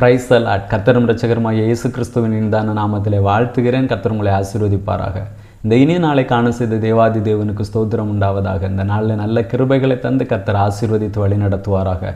Praise the Lord. கர்த்தரும் இரட்சகருமாகிய இயேசு கிறிஸ்துவின் இனிதான நாமத்திலே வாழ்த்துகிறேன். கர்த்தர் உங்களை ஆசீர்வதிப்பாராக. இந்த இனிய நாளை காண செய்த தேவாதி தேவனுக்கு ஸ்தோத்திரம் உண்டாவதாக. இந்த நாளில் நல்ல கிருபைகளை தந்து கர்த்தர் ஆசீர்வதித்து வழி நடத்துவாராக.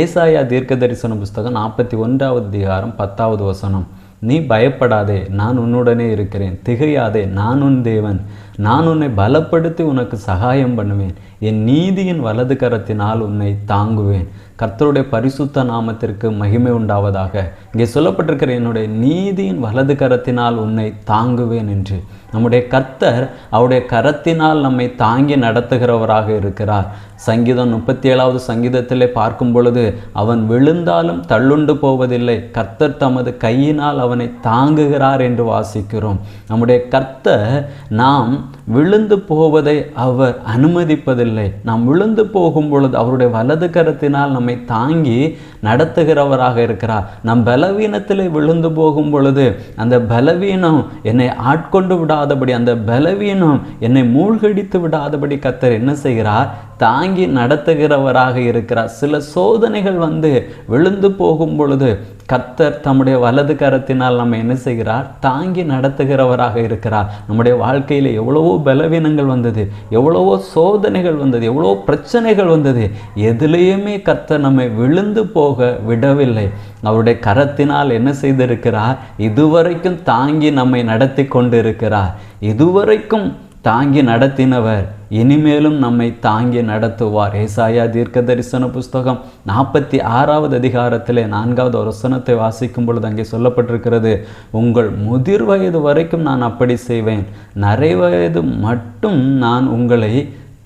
ஏசாயா தீர்க்க தரிசன புஸ்தகம் 41வது அதிகாரம் 10வது வசனம். நீ பயப்படாதே, நான் உன்னுடனே இருக்கிறேன். திகையாதே, நான் உன் தேவன். நான் உன்னை பலப்படுத்தி உனக்கு சகாயம் பண்ணுவேன். என் நீதியின் வலது கரத்தினால் உன்னை தாங்குவேன். கர்த்தருடைய பரிசுத்த நாமத்திற்கு மகிமை உண்டாவதாக. இங்கே சொல்லப்பட்டிருக்கிற என்னுடைய நீதியின் வலது கரத்தினால் உன்னை தாங்குவேன் என்று. நம்முடைய கர்த்தர் அவருடைய கரத்தினால் நம்மை தாங்கி நடத்துகிறவராக இருக்கிறார். சங்கீதம் 37வது சங்கீதத்திலே பார்க்கும் பொழுது, அவன் விழுந்தாலும் தள்ளுண்டு போவதில்லை, கர்த்தர் தமது கையினால் அவனை தாங்குகிறார் என்று வாசிக்கிறோம். நம்முடைய கர்த்தர் நாம் விழுந்து போவதை அவர் அனுமதிப்பதில்லை. நாம் விழுந்து போகும் பொழுது அவருடைய வலது கரத்தினால் நம்மை தாங்கி நடத்துகிறவராக இருக்கிறார். நம் பலவீனத்திலே விழுந்து போகும் பொழுது அந்த பலவீனம் என்னை ஆட்கொண்டு விடாதபடி, அந்த பலவீனம் என்னை மூழ்கடித்து விடாதபடி கர்த்தர் என்ன செய்கிறார்? தாங்கி நடத்துகிறவராக இருக்கிறார். சில சோதனைகள் வந்து விழுந்து போகும் பொழுது கர்த்தர் தம்முடைய வலது கரத்தினால் நம்ம என்ன செய்கிறார்? தாங்கி நடத்துகிறவராக இருக்கிறார். நம்முடைய வாழ்க்கையில் எவ்வளவோ பலவீனங்கள் வந்தது, எவ்வளவோ சோதனைகள் வந்தது, எவ்வளவோ பிரச்சனைகள் வந்தது. எதுலேயுமே கர்த்தர் நம்மை விழுந்து போக விடவில்லை. அவருடைய கரத்தினால் என்ன செய்திருக்கிறார்? இதுவரைக்கும் தாங்கி நம்மை நடத்தி கொண்டு இருக்கிறார். இதுவரைக்கும் தாங்கி நடத்தினவர் இனிமேலும் நம்மை தாங்கி நடத்துவார். ஏசாயா தீர்க்க தரிசன புஸ்தகம் 46வது அதிகாரத்திலே 4வது வசனத்தை வாசிக்கும் பொழுது அங்கே சொல்லப்பட்டிருக்கிறது, உங்கள் முதிர் வயது வரைக்கும் நான் அப்படி செய்வேன், நரை வயது மட்டும் நான் உங்களை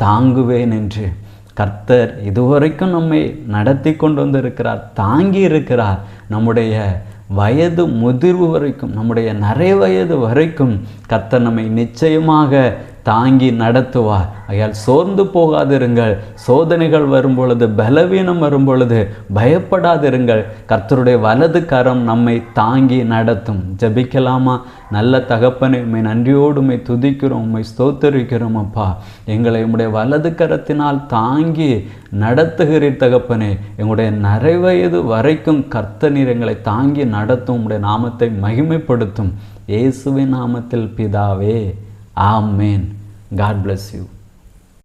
தாங்குவேன் என்று. கர்த்தர் இதுவரைக்கும் நம்மை நடத்தி கொண்டு வந்திருக்கிறார், தாங்கி இருக்கிறார். நம்முடைய வயது முதிர்வு வரைக்கும், நம்முடைய நரை வயது வரைக்கும் கர்த்தர் நம்மை நிச்சயமாக தாங்கி நடத்துவார். ஆகையால் சோர்ந்து போகாதிருங்கள். சோதனைகள் வரும் பொழுது, பலவீனம் வரும் பொழுது பயப்படாதிருங்கள். கர்த்தருடைய வலது கரம் நம்மை தாங்கி நடத்தும். ஜெபிக்கலாமா? நல்ல தகப்பனே, உம்மை நன்றியோடு உம்மை துதிக்கிறோம், உம்மை ஸ்தோத்தரிக்கிறோம். அப்பா, எங்களை உம்முடைய வலது கரத்தினால் தாங்கி நடத்துகிறீர் தகப்பனே. எங்களுடைய நிறைவயது வரைக்கும் கர்த்தர் நீர் எங்களை தாங்கி நடத்தும். உம்முடைய நாமத்தை மகிமைப்படுத்தும். இயேசுவின் நாமத்தில் பிதாவே, ஆமென். God bless you.